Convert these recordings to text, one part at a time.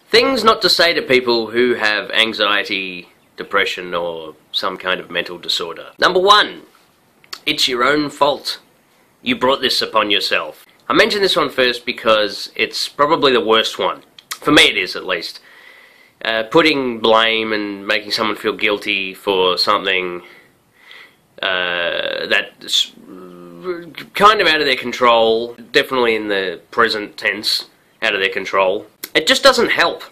Things not to say to people who have anxiety, depression, or some kind of mental disorder. Number 1, it's your own fault. You brought this upon yourself. I mention this one first because it's probably the worst one. For me it is, at least. Putting blame and making someone feel guilty for something that's kind of out of their control, definitely in the present tense, out of their control. It just doesn't help.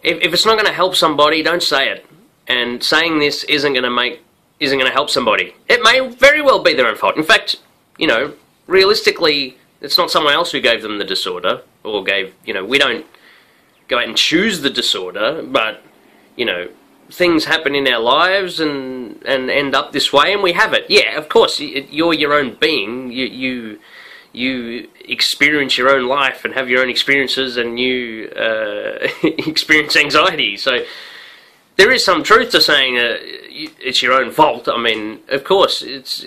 If it's not going to help somebody, don't say it. And saying this isn't going to help somebody. It may very well be their own fault. In fact, you know, realistically, it's not someone else who gave them the disorder, or gave, you know, we don't go out and choose the disorder, but, you know, things happen in our lives and end up this way, and we have it. Yeah, of course, you're your own being. You experience your own life and have your own experiences, and you experience anxiety. So there is some truth to saying it's your own fault. I mean, of course, it's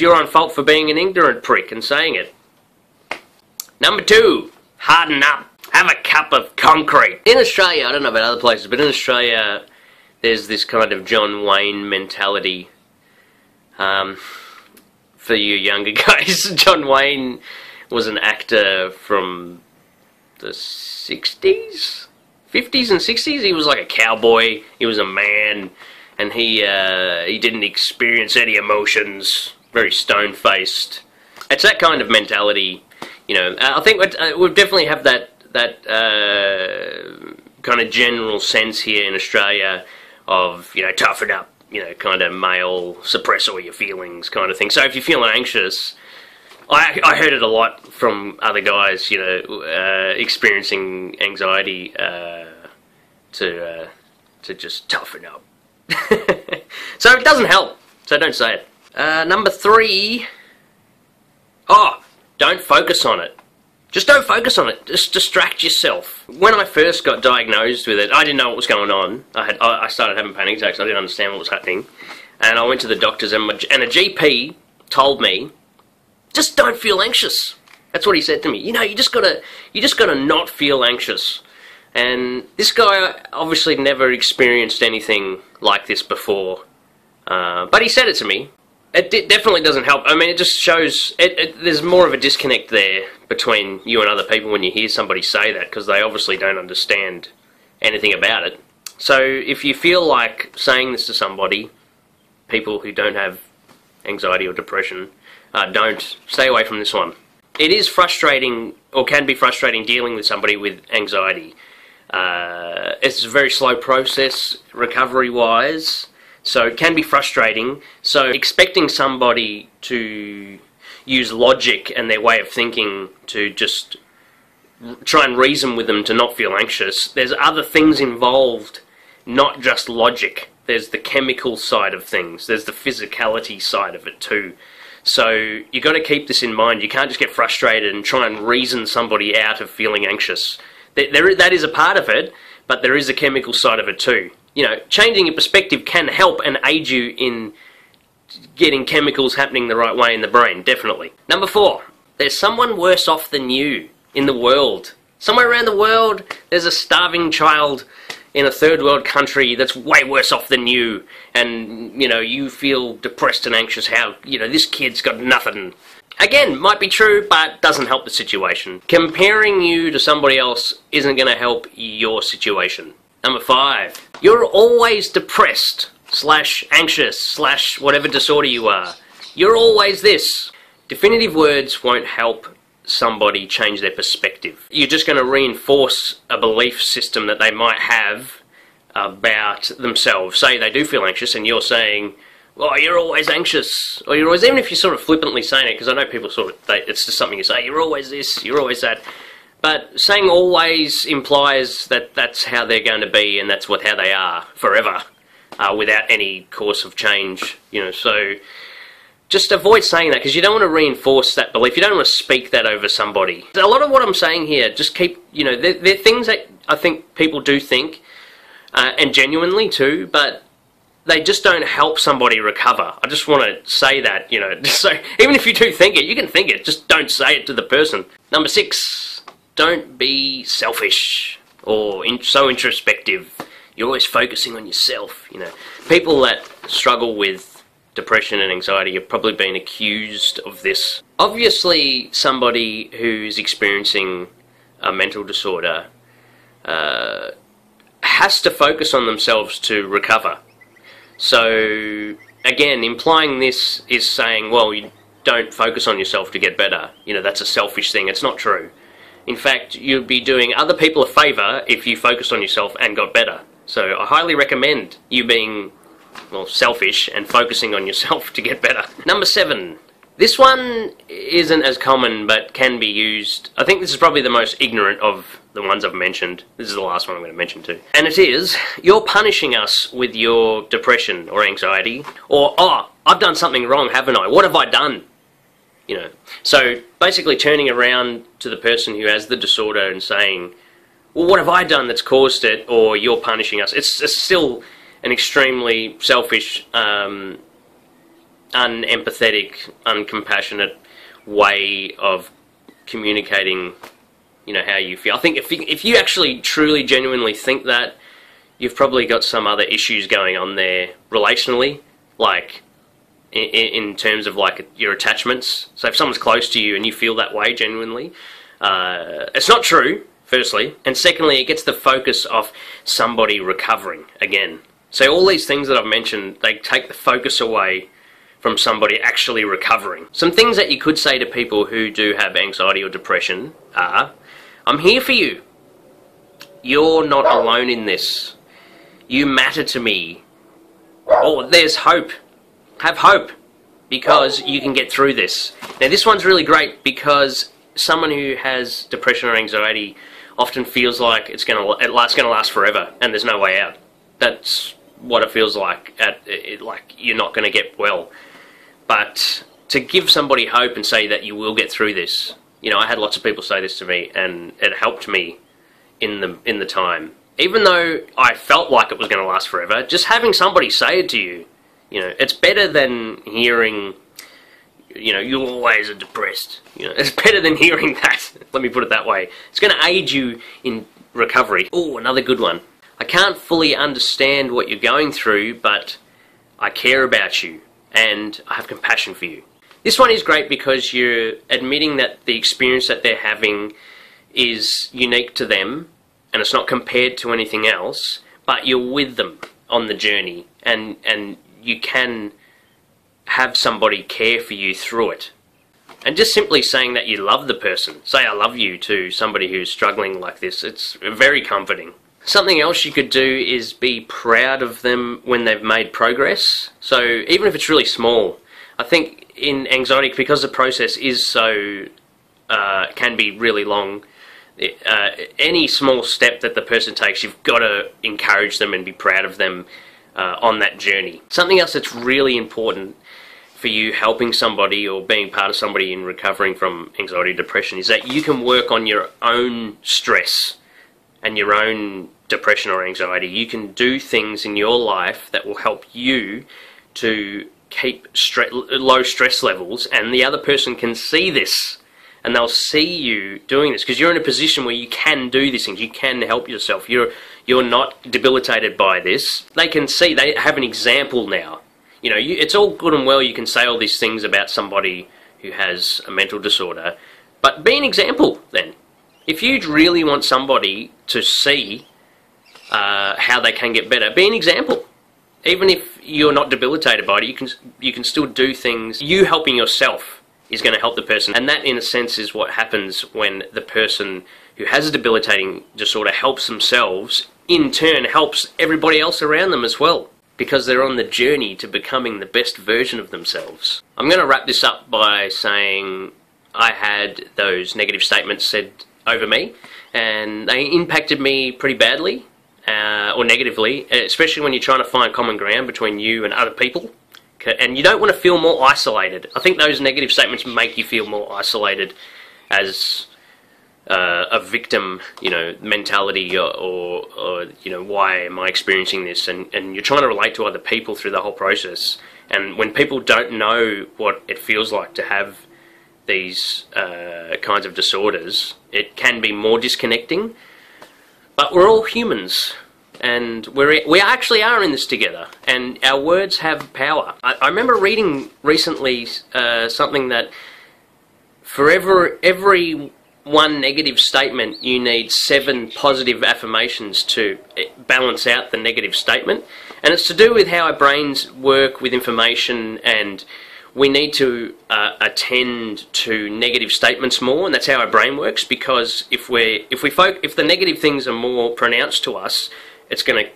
your own fault for being an ignorant prick and saying it. Number 2, harden up. Have a cup of concrete. In Australia, I don't know about other places, but in Australia, there's this kind of John Wayne mentality. For you younger guys, John Wayne was an actor from the 60s? 50s and 60s? He was like a cowboy, he was a man, and he didn't experience any emotions, very stone-faced. It's that kind of mentality, you know. I think we definitely have that kind of general sense here in Australia of, you know, toughen up. You know, kind of male, suppress all your feelings kind of thing. So if you're feeling anxious, I heard it a lot from other guys, you know, experiencing anxiety, to just toughen up. So it doesn't help, so don't say it. Number 3, don't focus on it. Just don't focus on it. Just distract yourself. When I first got diagnosed with it, I didn't know what was going on. I started having panic attacks. I didn't understand what was happening. And I went to the doctors, and a GP told me, just don't feel anxious. That's what he said to me. You know, you just gotta not feel anxious. And this guy obviously never experienced anything like this before. But he said it to me. It definitely doesn't help. I mean, it just shows... there's more of a disconnect there between you and other people when you hear somebody say that, because they obviously don't understand anything about it. So if you feel like saying this to somebody, people who don't have anxiety or depression, don't. Stay away from this one. It is frustrating, or can be frustrating, dealing with somebody with anxiety. It's a very slow process, recovery-wise. So it can be frustrating. So expecting somebody to use logic and their way of thinking to just try and reason with them to not feel anxious, there's other things involved, not just logic. There's the chemical side of things. There's the physicality side of it too. So you got to keep this in mind. You can't just get frustrated and try and reason somebody out of feeling anxious. That is a part of it, but there is a chemical side of it too. You know, changing your perspective can help and aid you in getting chemicals happening the right way in the brain, definitely. Number 4, there's someone worse off than you in the world. Somewhere around the world, there's a starving child in a third world country that's way worse off than you, and, you know, you feel depressed and anxious how, you know, this kid's got nothing. Again, might be true, but doesn't help the situation. Comparing you to somebody else isn't going to help your situation. Number 5, you're always depressed, / anxious, / whatever disorder you are. You're always this. Definitive words won't help somebody change their perspective. You're just going to reinforce a belief system that they might have about themselves. Say they do feel anxious and you're saying, oh, you're always anxious, or you're always, even if you're sort of flippantly saying it, because I know people sort of, it's just something you say, you're always this, you're always that. But saying always implies that that's how they're going to be, and that's how they are forever, without any course of change, you know. So just avoid saying that, because you don't want to reinforce that belief. You don't want to speak that over somebody. A lot of what I'm saying here, just keep, you know, they're things that I think people do think, and genuinely too, but they just don't help somebody recover. I just want to say that, you know. So even if you do think it, you can think it, just don't say it to the person. Number 6. Don't be selfish. or so introspective. You're always focusing on yourself. You know, people that struggle with depression and anxiety have probably been accused of this. Obviously, somebody who's experiencing a mental disorder has to focus on themselves to recover. So, again, implying this is saying, well, you don't focus on yourself to get better. You know, that's a selfish thing. It's not true. In fact, you'd be doing other people a favour if you focused on yourself and got better. So I highly recommend you being, well, selfish and focusing on yourself to get better. Number 7. This one isn't as common, but can be used. I think this is probably the most ignorant of the ones I've mentioned. This is the last one I'm going to mention too. And it is, you're punishing us with your depression or anxiety. Or, oh, I've done something wrong, haven't I? What have I done? You know, so basically turning around to the person who has the disorder and saying, well, what have I done that's caused it, or you're punishing us? It's still an extremely selfish, unempathetic, uncompassionate way of communicating, you know, how you feel. I think if you actually truly, genuinely think that, you've probably got some other issues going on there relationally, like in terms of like your attachments. So if someone's close to you and you feel that way genuinely, it's not true, firstly, and secondly, it gets the focus off somebody recovering again. So all these things that I've mentioned, they take the focus away from somebody actually recovering. Some things that you could say to people who do have anxiety or depression are, I'm here for you. You're not alone in this. You matter to me. Oh, there's hope. Have hope, because you can get through this. Now this one's really great because someone who has depression or anxiety often feels like it's going to last forever and there's no way out. That's what it feels like, like you're not going to get well. But to give somebody hope and say that you will get through this, you know, I had lots of people say this to me and it helped me in the time. Even though I felt like it was going to last forever, just having somebody say it to you, you know, it's better than hearing, you know, you always are depressed. You know, it's better than hearing that. Let me put it that way. It's going to aid you in recovery. Oh, another good one. I can't fully understand what you're going through, but I care about you and I have compassion for you. This one is great because you're admitting that the experience that they're having is unique to them and it's not compared to anything else, but you're with them on the journey and you can have somebody care for you through it. And just simply saying that you love the person, say I love you to somebody who's struggling like this, it's very comforting. Something else you could do is be proud of them when they've made progress. So even if it's really small, I think in anxiety, because the process is so, can be really long, any small step that the person takes, you've got to encourage them and be proud of them on that journey. Something else that's really important for you helping somebody or being part of somebody in recovering from anxiety or depression is that you can work on your own stress and your own depression or anxiety. You can do things in your life that will help you to keep low stress levels, and the other person can see this and they'll see you doing this because you're in a position where you can do these things. You can help yourself. You're not debilitated by this. They can see, they have an example now. You know, it's all good and well you can say all these things about somebody who has a mental disorder, but be an example then. If you really want somebody to see how they can get better, be an example. Even if you're not debilitated by it, you can still do things. You helping yourself is going to help the person, and that in a sense is what happens when the person who has a debilitating disorder helps themselves, in turn helps everybody else around them as well, because they're on the journey to becoming the best version of themselves. I'm going to wrap this up by saying I had those negative statements said over me and they impacted me pretty badly, or negatively, especially when you're trying to find common ground between you and other people. And you don't want to feel more isolated. I think those negative statements make you feel more isolated as a victim, you know, mentality, or you know, why am I experiencing this? And you're trying to relate to other people through the whole process. And when people don't know what it feels like to have these kinds of disorders, it can be more disconnecting. But we're all humans, and we actually are in this together, and our words have power. I remember reading recently something that for every one negative statement, you need 7 positive affirmations to balance out the negative statement. And it's to do with how our brains work with information, and we need to attend to negative statements more, and that's how our brain works. Because if the negative things are more pronounced to us, it's going to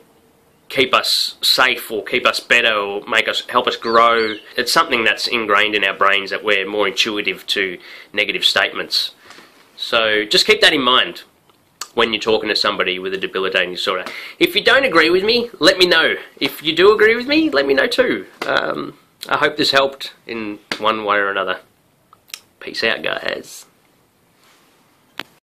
keep us safe or keep us better or help us grow. It's something that's ingrained in our brains, that we're more intuitive to negative statements. So just keep that in mind when you're talking to somebody with a debilitating disorder. If you don't agree with me, let me know. If you do agree with me, let me know too. I hope this helped in one way or another. Peace out, guys.